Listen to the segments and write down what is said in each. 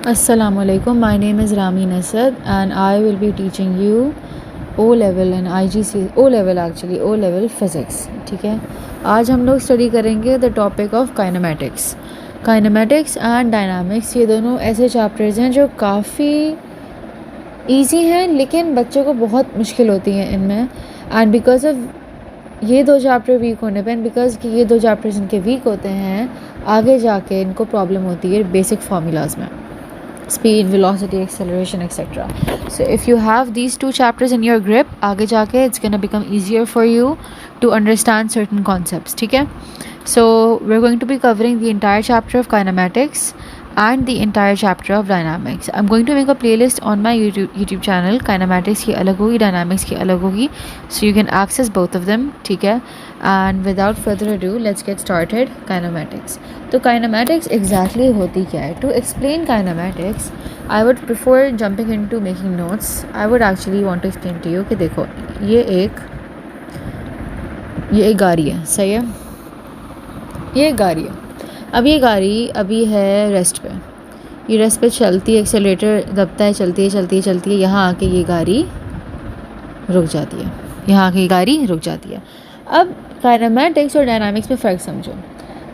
Assalamualaikum. My name is Rami Nasad and I will be teaching you O level and IGC O level physics. ठीक है, आज हम लोग study करेंगे the topic of kinematics and dynamics. ये दोनों ऐसे चैप्टर्स हैं जो काफ़ी ईजी हैं लेकिन बच्चों को बहुत मुश्किल होती हैं इनमें। एंड बिकॉज ऑफ ये दो चैप्टर वीक होने पे, एंड बिकॉज कि ये दो चैप्टर्स इनके वीक होते हैं, आगे जाके इनको प्रॉब्लम होती है बेसिक फार्मूलाज में, speed, velocity, acceleration, etc. So if you have these two chapters in your grip, आगे जाके it's gonna become easier for you to understand certain concepts. ठीक है, so we're going to be covering the entire chapter of kinematics and the entire chapter of dynamics. I'm going to make a playlist on my YouTube channel. Kinematics की अलग होगी, dynamics की अलग होगी, so you can access both of them. ठीक है, and without further ado, let's get started. Kinematics. तो kinematics exactly होती क्या है? To explain kinematics, I would before jumping into making notes, I would actually want to explain to you कि देखो ये एक गाड़ी है, सही है, ये एक गाड़ी है। अब ये गाड़ी अभी है रेस्ट पे, ये रेस्ट पे चलती है, एक्सेलरेटर दबता है, चलती है, यहाँ आके ये गाड़ी रुक जाती है। अब काइनेमैटिक्स और डायनामिक्स में फ़र्क समझो।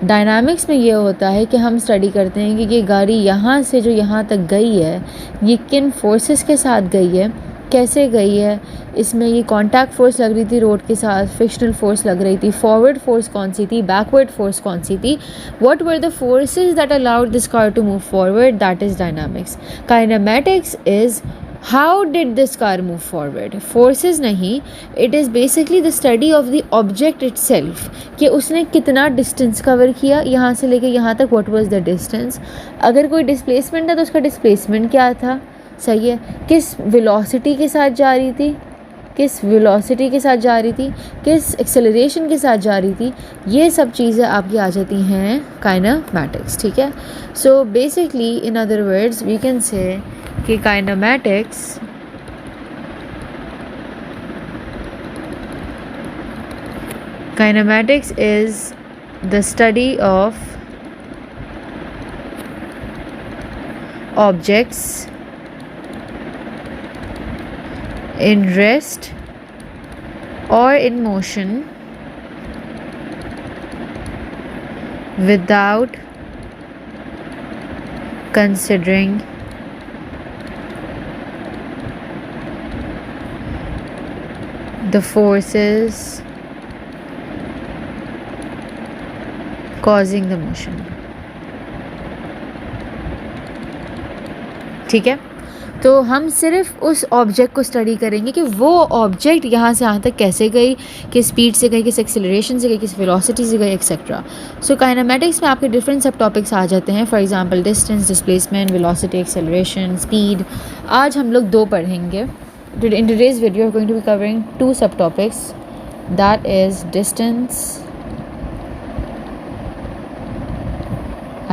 डायनामिक्स में ये होता है कि हम स्टडी करते हैं कि ये गाड़ी यहाँ से जो यहाँ तक गई है, ये किन फोर्सेस के साथ गई है, कैसे गई है, इसमें ये कांटेक्ट फोर्स लग रही थी रोड के साथ, फ्रिक्शनल फोर्स लग रही थी, फॉरवर्ड फोर्स कौन सी थी, बैकवर्ड फोर्स कौन सी थी, what were the forces that allowed this car to move forward, that is dynamics. Kinematics is how did this car move forward, forces नहीं, it is basically the study of the object itself, कि उसने कितना distance cover किया यहाँ से लेके यहाँ तक, व्हाट वाज द डिस्टेंस। अगर कोई डिस्प्लेसमेंट था तो उसका डिस्प्लेसमेंट क्या था, सही है, किस वेलोसिटी के साथ जा रही थी, किस एक्सेलरेशन के साथ जा रही थी, ये सब चीज़ें आपकी आ जाती हैं काइनेमैटिक्स। ठीक है, so basically in other words we can say कि kinematics is the study of objects in rest or in motion without considering the forces causing the motion। ठीक है, तो हम सिर्फ उस ऑब्जेक्ट को स्टडी करेंगे कि वो ऑब्जेक्ट यहाँ से यहाँ तक कैसे गई, किस स्पीड से गई, किस एक्सेलरेशन से गई, किस वेलोसिटी से गई, एक्सेट्रा। सो काइनेमैटिक्स में आपके डिफरेंट सब टॉपिक्स आ जाते हैं, for example distance, displacement, velocity, acceleration, speed. आज हम लोग दो पढ़ेंगे। In today's video going to be covering two sub topics, that is distance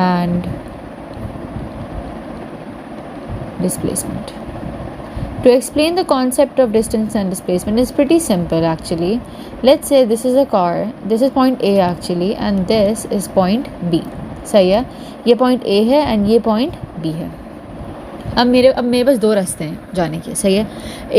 and displacement. To explain the concept of distance and displacement is pretty simple actually. Let's say this is a car, this is point A actually and this is point B, सही है, ये point A है and ये point B है। अब मेरे पास दो रास्ते हैं जाने के, सही है।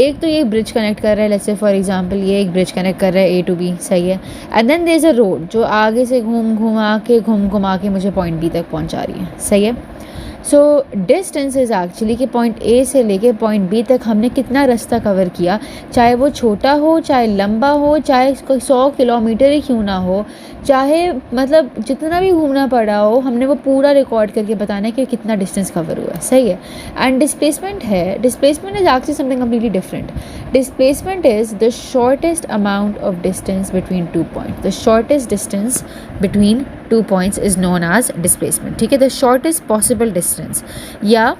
एक तो ये ब्रिज कनेक्ट कर रहा है, लेट्स से फॉर एग्जांपल ये एक ब्रिज कनेक्ट कर रहा है A to B, सही है, and then there is a road जो आगे से घूम घुमा के मुझे पॉइंट B तक पहुंचा रही है, सही है। सो डिस्टेंस इज़ एक्चुअली कि पॉइंट A से लेके पॉइंट B तक हमने कितना रास्ता कवर किया, चाहे वो छोटा हो, चाहे लंबा हो, चाहे 100 किलोमीटर ही क्यों ना हो, चाहे मतलब जितना भी घूमना पड़ा हो, हमने वो पूरा रिकॉर्ड करके बताना है कि कितना डिस्टेंस कवर हुआ है, सही है। And displacement is actually something completely different. Displacement is the shortest amount of distance between two points, the shortest distance between two points is known as displacement. ठीक है, द शॉर्टेस्ट पॉसिबल डिस्टेंस या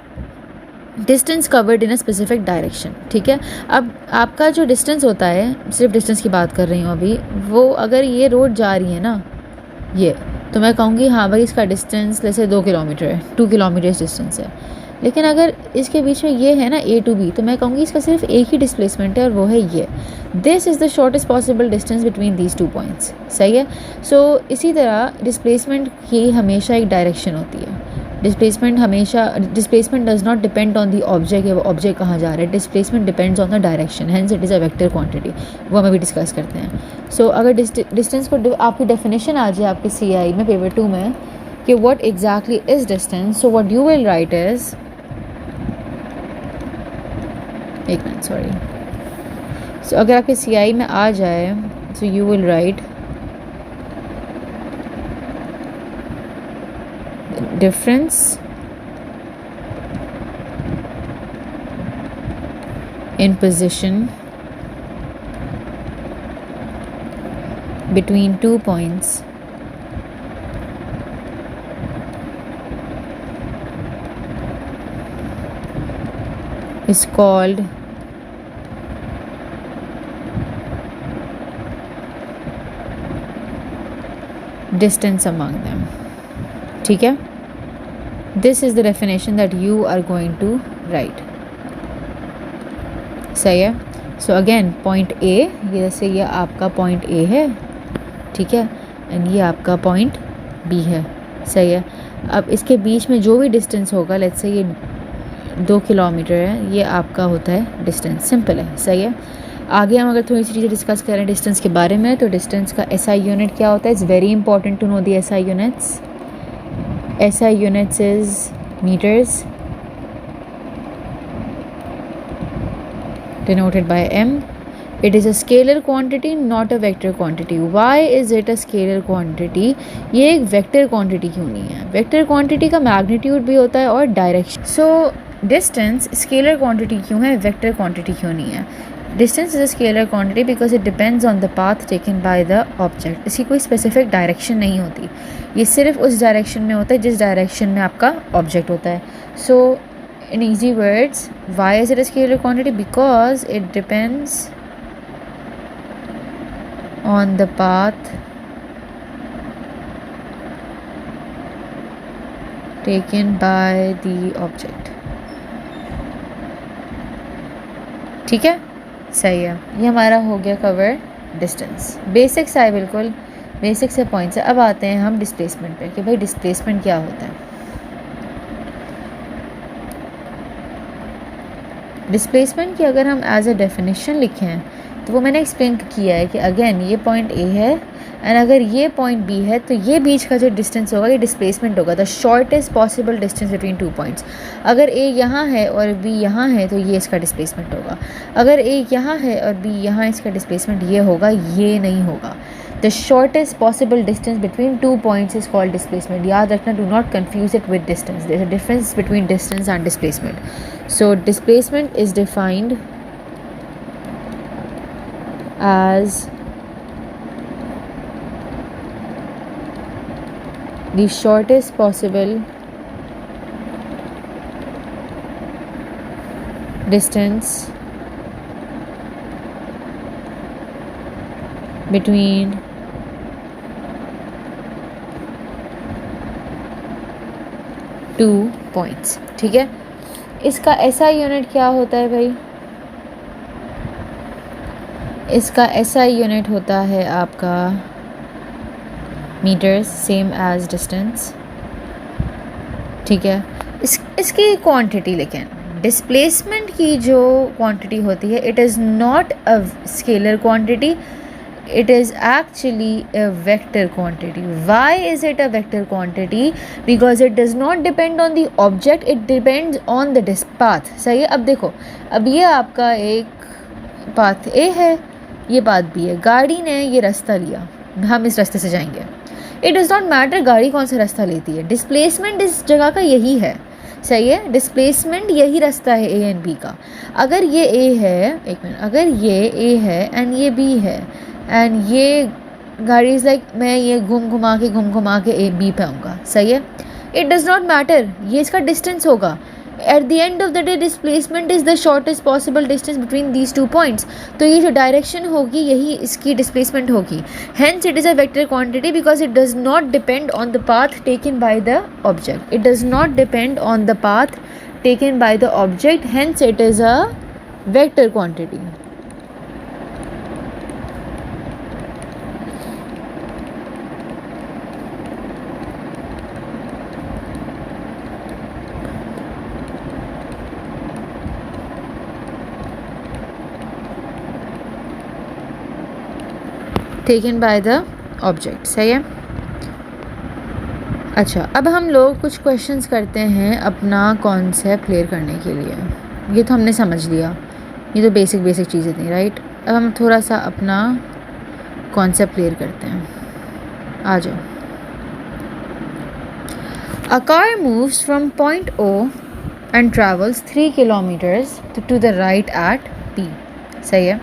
distance covered in a specific direction. ठीक है, अब आपका जो distance होता है, सिर्फ डिस्टेंस की बात कर रही हूँ अभी, वो अगर ये रोड जा रही है ना, ये तो मैं कहूँगी हाँ भाई इसका डिस्टेंस जैसे 2 किलोमीटर है, 2 किलोमीटर डिस्टेंस है। लेकिन अगर इसके बीच में ये है ना A to B, तो मैं कहूँगी इसका सिर्फ एक ही डिस्प्लेसमेंट है और वो है ये। This is the shortest possible distance between these two points, सही है। सो इसी तरह डिस्प्लेसमेंट की हमेशा एक डायरेक्शन होती है, डिस्प्लेसमेंट हमेशा, displacement does not depend on the object, या ऑब्जेक्ट कहाँ जा रहा है. Displacement depends on the direction, hence it is a vector quantity. वो हम अभी डिस्कस करते हैं. सो अगर डिस्टेंस को आपकी डेफिनेशन आ जाए आपके CI में पेपर 2 में कि what exactly is distance, so what you will write is, एक मिनट सॉरी. सो अगर आपके CI में आ जाए, so you will write difference in position between 2 points is called distance among them. ठीक है. This is the definition that you are going to write. सही है. So again point A, ये जैसे ये आपका पॉइंट ए है, ठीक है, एंड ये आपका पॉइंट बी है. सही है. अब इसके बीच में जो भी डिस्टेंस होगा, लेट्स से ये 2 किलोमीटर है, ये आपका होता है डिस्टेंस. सिंपल है. सही है. आगे हम अगर थोड़ी सी चीज़ें डिस्कस करें डिस्टेंस के बारे में, तो डिस्टेंस का SI यूनिट क्या होता है. It's very important to know the SI units. SI units is meters, denoted by M. It is a scalar quantity, not a vector quantity. Why is it a scalar quantity? ये एक vector quantity क्यों नहीं है? Vector quantity का magnitude भी होता है और direction. So distance scalar quantity क्यों है, vector quantity क्यों नहीं है? Distance is a scalar quantity because it depends on the path taken by the object. इसकी कोई specific direction नहीं होती, ये सिर्फ उस डायरेक्शन में होता है जिस डायरेक्शन में आपका ऑब्जेक्ट होता है. So in easy words, why is it a scalar quantity? Because it depends on the path taken by the object. ठीक है. सही है. ये हमारा हो गया कवर डिस्टेंस. बेसिक्स है, बिल्कुल बेसिक से पॉइंट्स है. अब आते हैं हम डिस्प्लेसमेंट पे कि भाई डिस्प्लेसमेंट क्या होता है. डिस्प्लेसमेंट की अगर हम एज अ डेफिनेशन लिखें तो वो मैंने एक्सप्लेन किया है कि अगेन ये पॉइंट ए है एंड अगर ये पॉइंट बी है तो ये बीच का जो डिस्टेंस होगा ये डिस्प्लेसमेंट होगा. The shortest possible distance between 2 points. अगर ए यहाँ है और बी यहाँ है तो ये इसका डिस्प्लेसमेंट होगा. अगर ए यहाँ है और बी यहाँ, इसका डिस्प्लेसमेंट ये होगा, ये नहीं होगा. The shortest possible distance between 2 points is called displacement. याद रखना, do not confuse it with distance. There is a difference between distance and displacement. So displacement is defined as the shortest possible distance between two points. ठीक है. इसका SI unit क्या होता है भाई? इसका SI यूनिट होता है आपका मीटर्स, सेम एज डिस्टेंस. ठीक है. इसकी क्वांटिटी लिखें. डिस्प्लेसमेंट की जो क्वांटिटी होती है, it is not a scalar quantity, it is actually a vector quantity. Why is it a vector quantity? Because it does not depend on the object, it depends on the path. सही है. अब देखो, अब ये आपका एक path A है, ये पाथ B है. गाड़ी ने ये रास्ता लिया, हम इस रास्ते से जाएंगे. इट डज़ नॉट मैटर गाड़ी कौन सा रास्ता लेती है, डिस्प्लेसमेंट इस जगह का यही है. सही है. डिस्प्लेसमेंट यही रास्ता है A एंड B का. अगर ये A है, एक मिनट, अगर ये A है एंड ये B है एंड ये गाड़ी इज़ लाइक मैं ये घूम घुमा के ए बी पे आऊँगा. सही है. इट डज़ नॉट मैटर, ये इसका डिस्टेंस होगा. At the end of the day displacement is the shortest possible distance between these 2 points. तो ये जो डायरेक्शन होगी यही इसकी डिस्प्लेसमेंट होगी. Hence it is a vector quantity because it does not depend on the path taken by the object. It does not depend on the path taken by the object, hence it is a vector quantity. Taken by the object. सही है। अच्छा, अब हम लोग कुछ questions करते हैं अपना कॉन्सेप्ट क्लियर करने के लिए। ये तो हमने समझ लिया, ये तो बेसिक चीज़ें थी, राइट। अब हम थोड़ा सा अपना कॉन्सेप्ट क्लियर करते हैं। आ जाओ। A car moves from point O and travels 3 kilometers to the right at P. सही है।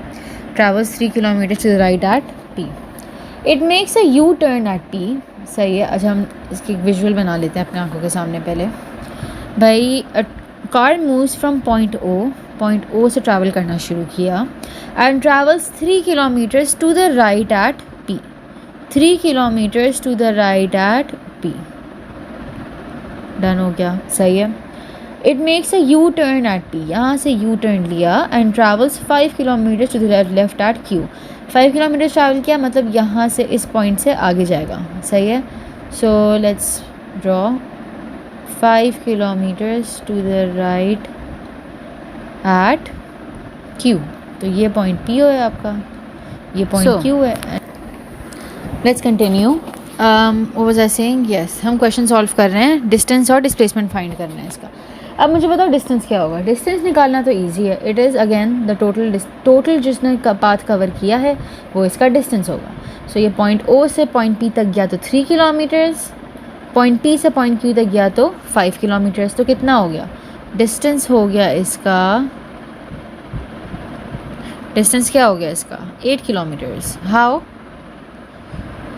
Travels 3 kilometers to the right at P. It makes a U-turn at P. सही है। अच्छा, हम इसकी विजुअल बना लेते हैं अपने आंखों के सामने पहले। भाई, car moves from point O से ट्रैवल करना शुरू किया and travels 3 kilometers to the right at P. 3 kilometers to the right at P. Done हो गया। सही है। It makes a U turn at P. यहाँ से यू टर्न लिया and travels 5 kilometers to the left at Q. 5 kilometers travel किया, मतलब यहाँ से इस पॉइंट से आगे जाएगा। सही है। So let's draw 5 kilometers to the right at Q. तो ये पॉइंट P है आपका, ये पॉइंट Q है। Let's continue. what was I saying? Yes, हम क्वेश्चन सॉल्व कर रहे हैं, डिस्टेंस और डिस्प्लेसमेंट फाइंड करना है इसका। अब मुझे बताओ डिस्टेंस क्या होगा। डिस्टेंस निकालना तो इजी है। It is again the total जिसने पाथ कवर किया है वो इसका डिस्टेंस होगा। सो ये पॉइंट O से पॉइंट P तक गया तो 3 kilometers, पॉइंट P से पॉइंट Q तक गया तो 5 kilometers। तो कितना हो गया डिस्टेंस? हो गया इसका डिस्टेंस, क्या हो गया इसका? 8 kilometers। How?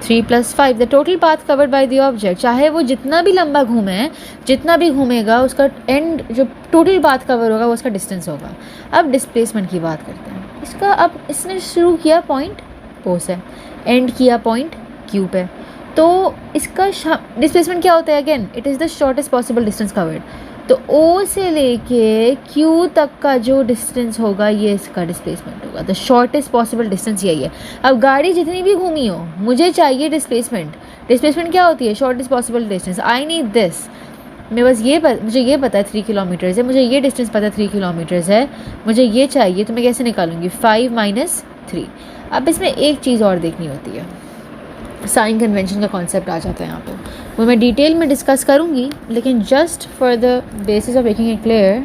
3 + 5 the total path covered by the object. चाहे वो जितना भी लंबा घूमे, जितना भी घूमेगा, उसका एंड जो टोटल पाथ कवर होगा वो उसका डिस्टेंस होगा। अब डिस्प्लेसमेंट की बात करते हैं इसका। अब इसने शुरू किया पॉइंट O से, एंड किया पॉइंट Q पे, तो इसका डिस्प्लेसमेंट क्या होता है? Again it is the shortest possible distance covered. तो O से लेके Q तक का जो डिस्टेंस होगा ये इसका डिस्प्लेसमेंट होगा। द शॉर्टेस्ट पॉसिबल डिस्टेंस यही है। अब गाड़ी जितनी भी घूमी हो, मुझे चाहिए डिस्प्लेसमेंट। डिस्प्लेसमेंट क्या होती है? Shortest possible distance. I need this. मेरे पास मुझे ये पता है 3 kilometers है, मुझे ये डिस्टेंस पता है 3 kilometers है, मुझे ये चाहिए, तो मैं कैसे निकालूंगी? 5 - 3। अब इसमें एक चीज़ और देखनी होती है, साइन कन्वेंशन का कॉन्सेप्ट आ जाता है यहाँ पे। वो मैं डिटेल में डिस्कस करूँगी, लेकिन just for the basis of making it clear,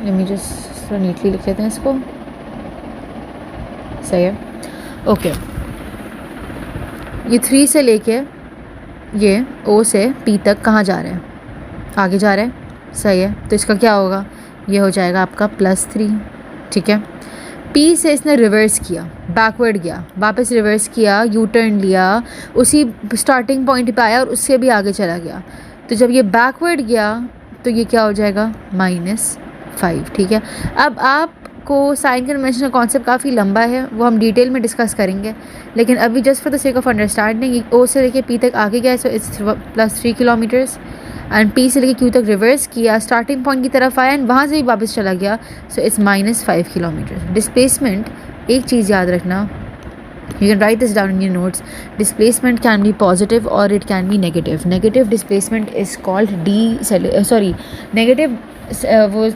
let me just neatly लिख लेते हैं इसको। सही है। ओके, ये 3 से लेके ये O से P तक कहाँ जा रहे हैं? आगे जा रहे हैं। सही है। तो इसका क्या होगा? ये हो जाएगा आपका +3। ठीक है। P से इसने रिवर्स किया, बैकवर्ड गया, वापस रिवर्स किया, यू टर्न लिया, उसी स्टार्टिंग पॉइंट पे आया और उससे भी आगे चला गया। तो जब ये बैकवर्ड गया तो ये क्या हो जाएगा? -5। ठीक है। अब आपको साइन कन्वेंशन का कॉन्सेप्ट काफ़ी लंबा है, वो हम डिटेल में डिस्कस करेंगे, लेकिन अभी just for the sake of understanding, O से लेके P तक आगे गया, so it's +3 kilometers, and P से लेके Q तक रिवर्स किया, स्टार्टिंग पॉइंट की तरफ आया एंड वहाँ से भी वापस चला गया, सो इट्स -5 kilometers। डिस्प्लेसमेंट, एक चीज़ याद रखना, you can write this down in your notes. Displacement can be positive or it can be negative. Negative displacement is called negative वो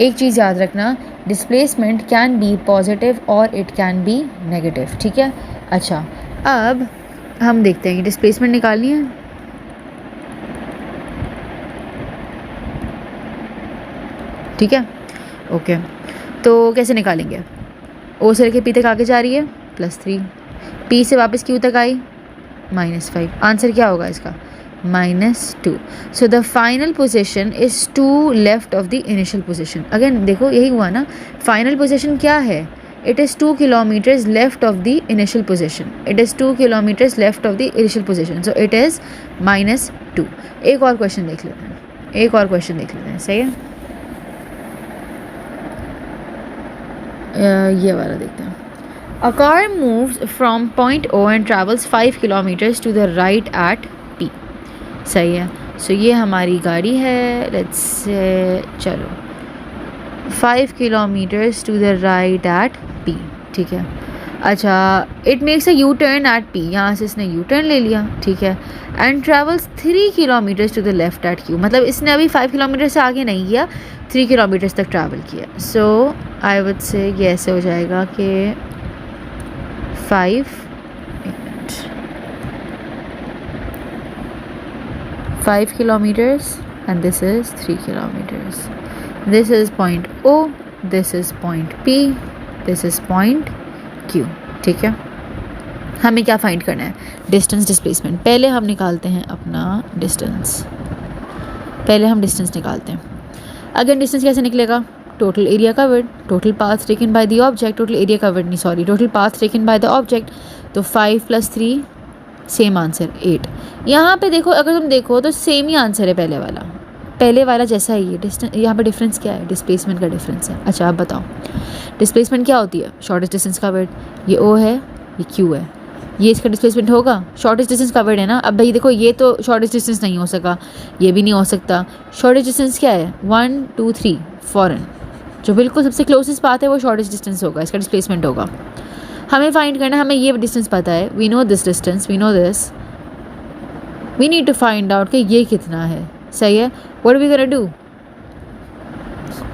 एक चीज़ याद रखना, डिस्प्लेसमेंट कैन बी पॉजिटिव और इट कैन बी नेगेटिव। ठीक है। अच्छा, अब हम देखते हैं कि डिस्प्लेसमेंट निकालनी है। ठीक है। ओके, तो कैसे निकालेंगे? O से लेके P तक आगे जा रही है +3, P से वापस Q तक आई -5। आंसर क्या होगा इसका? -2। So the final position is 2 left of the initial position. Again देखो, यही हुआ ना, फाइनल पोजीशन क्या है? It is 2 kilometers left of the initial position. It is 2 kilometers left of the initial position, so it is -2। एक और question देख लेते हैं। सही है। ये वाला देखते हैं। A car moves from point O and travels 5 kilometers to the right at P. सही है। सो ये हमारी गाड़ी है, लेट्स चलो 5 kilometers to the right at P। ठीक है। अच्छा, it makes a U turn at P, यहाँ से इसने यू टर्न ले लिया, ठीक है, and travels 3 kilometres to the left at Q, मतलब इसने अभी 5 किलोमीटर से आगे नहीं किया, 3 किलोमीटर्स तक ट्रैवल किया. सो आई वुड से ये ऐसे हो जाएगा कि 5 kilometers and this is 3 kilometers. This is point O, this is point P, this is point Q. ठीक है, हमें क्या फाइंड करना है? Distance displacement. पहले हम निकालते हैं अपना डिस्टेंस, पहले हम डिस्टेंस निकालते हैं. अगेन डिस्टेंस कैसे निकलेगा? Total area covered, total path taken by the object, total area covered नहीं sorry, total path taken by the object. तो 5 + 3 सेम आंसर 8. यहाँ पे देखो, अगर तुम देखो तो सेम ही आंसर है पहले वाला जैसा ही है. डिस्टेंस यहाँ पे डिफरेंस क्या है? डिस्प्लेसमेंट का डिफरेंस है. अच्छा आप बताओ डिस्प्लेसमेंट क्या होती है? Shortest distance covered. ये O है, ये Q है, ये इसका डिस्प्लेसमेंट होगा. शॉर्टेस्ट डिस्टेंस कवर्ड है ना. अब भाई देखो ये तो शॉर्टेस्ट डिस्टेंस नहीं हो सका, ये भी नहीं हो सकता. शॉर्टेस्ट डिस्टेंस क्या है? 1 2 3 फॉरन, जो बिल्कुल सबसे क्लोजेस्ट पाथ है वो शॉर्टेस्ट डिस्टेंस होगा, इसका डिस्प्लेसमेंट होगा. हमें फाइंड करना है, हमें ये डिस्टेंस पता है, we know this distance, we know this, we need to find out कि ये कितना है. सही है. What we gonna do?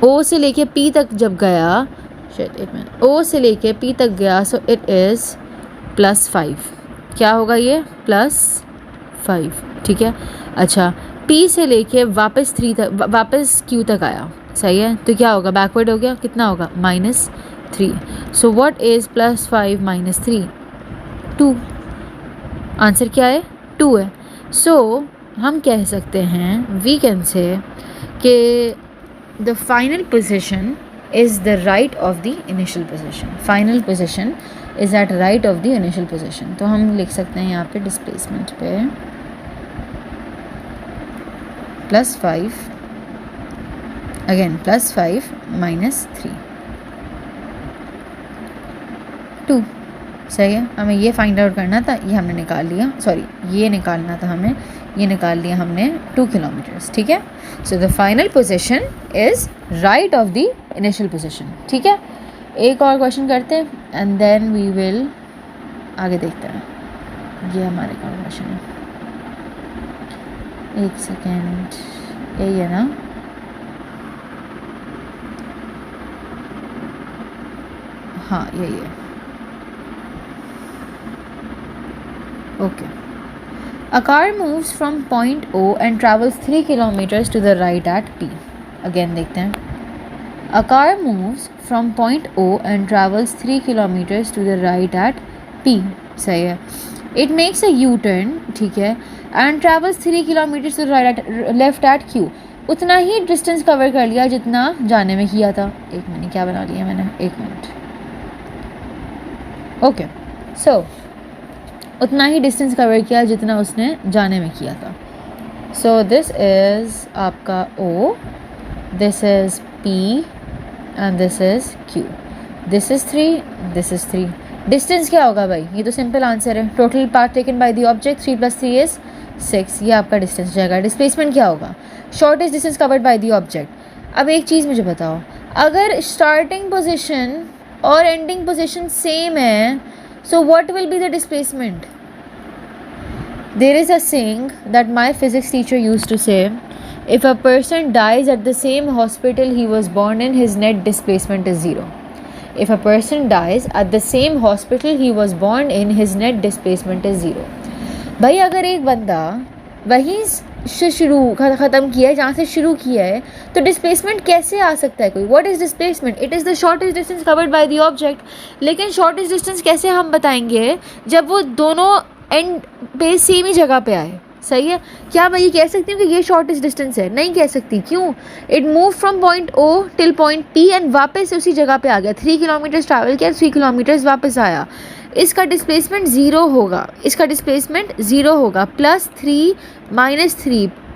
O से लेके P तक जब गया, O से लेके P तक गया, सो इट इज़ +5. क्या होगा ये? +5. ठीक है. अच्छा, P से लेके वापस 3 तक, वापस Q तक आया. सही है. तो क्या होगा? बैकवर्ड हो गया. कितना होगा? -3. So what is +5 - 3? 2. आंसर क्या है? 2 है. सो हम कह सकते हैं, वी कैन से कि the final position is the right of the initial position. Final position is at right of the initial position. तो हम लिख सकते हैं यहाँ पे डिस्प्लेसमेंट पे +5, अगेन +5 - 3 2. सही है. हमें ये फाइंड आउट करना था, ये हमने निकाल लिया. सॉरी, ये निकालना था हमें, ये निकाल लिया हमने 2 किलोमीटर्स. ठीक है. So the final position is right of the initial position. ठीक है. एक और क्वेश्चन करते हैं एंड देन वी विल आगे देखते हैं. ये हमारे का क्वेश्चन है. एक सेकेंड, यही है ना? हाँ यही है. Okay. A car moves from point O and travels 3 kilometers to the right at P. Again देखते हैं. A car moves from point O and travels 3 kilometers to the right at P. सही है. It makes a U-turn, ठीक है, and travels 3 kilometers to the right at left at Q. उतना ही distance cover कर लिया जितना जाने में किया था. एक मिनट, क्या बना लिया मैंने? एक मिनट. ओके. सो उतना ही डिस्टेंस कवर किया जितना उसने जाने में किया था. सो दिस इज़ आपका O, this is P and this is Q. This is 3, this is 3. Distance क्या होगा भाई? ये तो सिंपल आंसर है. Total path taken by the object 3 + 3 is 6. ये आपका डिस्टेंस जाएगा. डिस्प्लेसमेंट क्या होगा? Shortest distance covered by the object. अब एक चीज़ मुझे बताओ, अगर स्टार्टिंग पोजिशन और एंडिंग पोजिशन सेम है, so what will be the displacement? There is a saying that my physics teacher used to say, if a person dies at the same hospital he was born in, his net displacement is 0. If a person dies at the same hospital he was born in, his net displacement is 0. भाई अगर एक बंदा वहीं से शुरू ख़त्म किया है जहाँ से शुरू किया है, तो डिस्प्लेसमेंट कैसे आ सकता है कोई? What is displacement? It is the shortest distance covered by the object. लेकिन शॉर्टेस्ट डिस्टेंस कैसे हम बताएंगे जब वो दोनों एंड पे सेम ही जगह पे आए. सही है. क्या मैं ये कह सकती हूँ कि ये शॉर्टेस्ट डिस्टेंस है? नहीं कह सकती. क्यों? It move from point O till point P and वापस उसी जगह पे आ गया. 3 किलोमीटर्स ट्रैवल किया, 3 किलोमीटर्स वापस आया. इसका डिस्प्लेसमेंट 0 होगा. इसका डिस्प्लेसमेंट 0 होगा. +3 - 3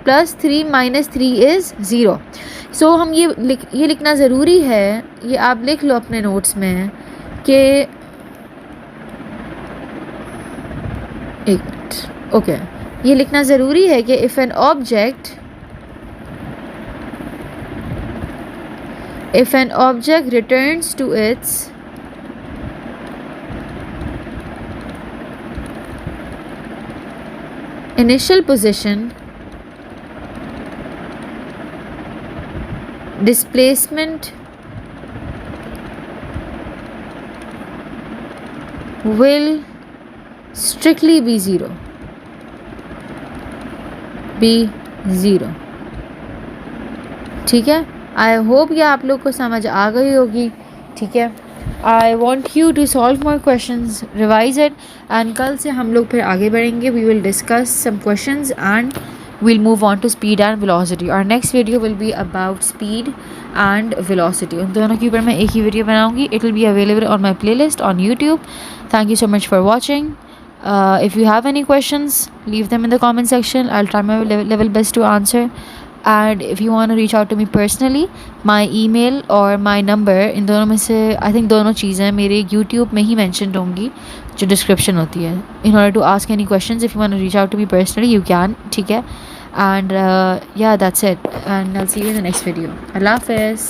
+3 - 3 इज़ 0. सो हम ये लिखना ज़रूरी है. ये आप लिख लो अपने नोट्स में कि एक मिनट. ओके. ये लिखना ज़रूरी है कि if an object returns to its initial position, displacement will strictly be zero. ठीक है, आई होप ये आप लोग को समझ आ गई होगी. ठीक है, I want you to solve more questions, revise it, and कल से हम लोग फिर आगे बढ़ेंगे. We will discuss some questions and we'll move on to speed and velocity. Our next video will be about speed and velocity. उन दोनों के ऊपर मैं एक ही वीडियो बनाऊंगी. It will be available on my playlist on YouTube. Thank you so much for watching. If you have any questions, leave them in the comment section. I'll try my level best to answer. And if you want to reach out to me personally, my email or my number, इन दोनों में से I think दोनों चीज़ें मेरे YouTube में ही mentioned होंगी जो description होती है. In order to ask any questions, if you want to reach out to me personally, you can. ठीक है, and yeah, that's it, and I'll see you in the next video. Allah Hafiz.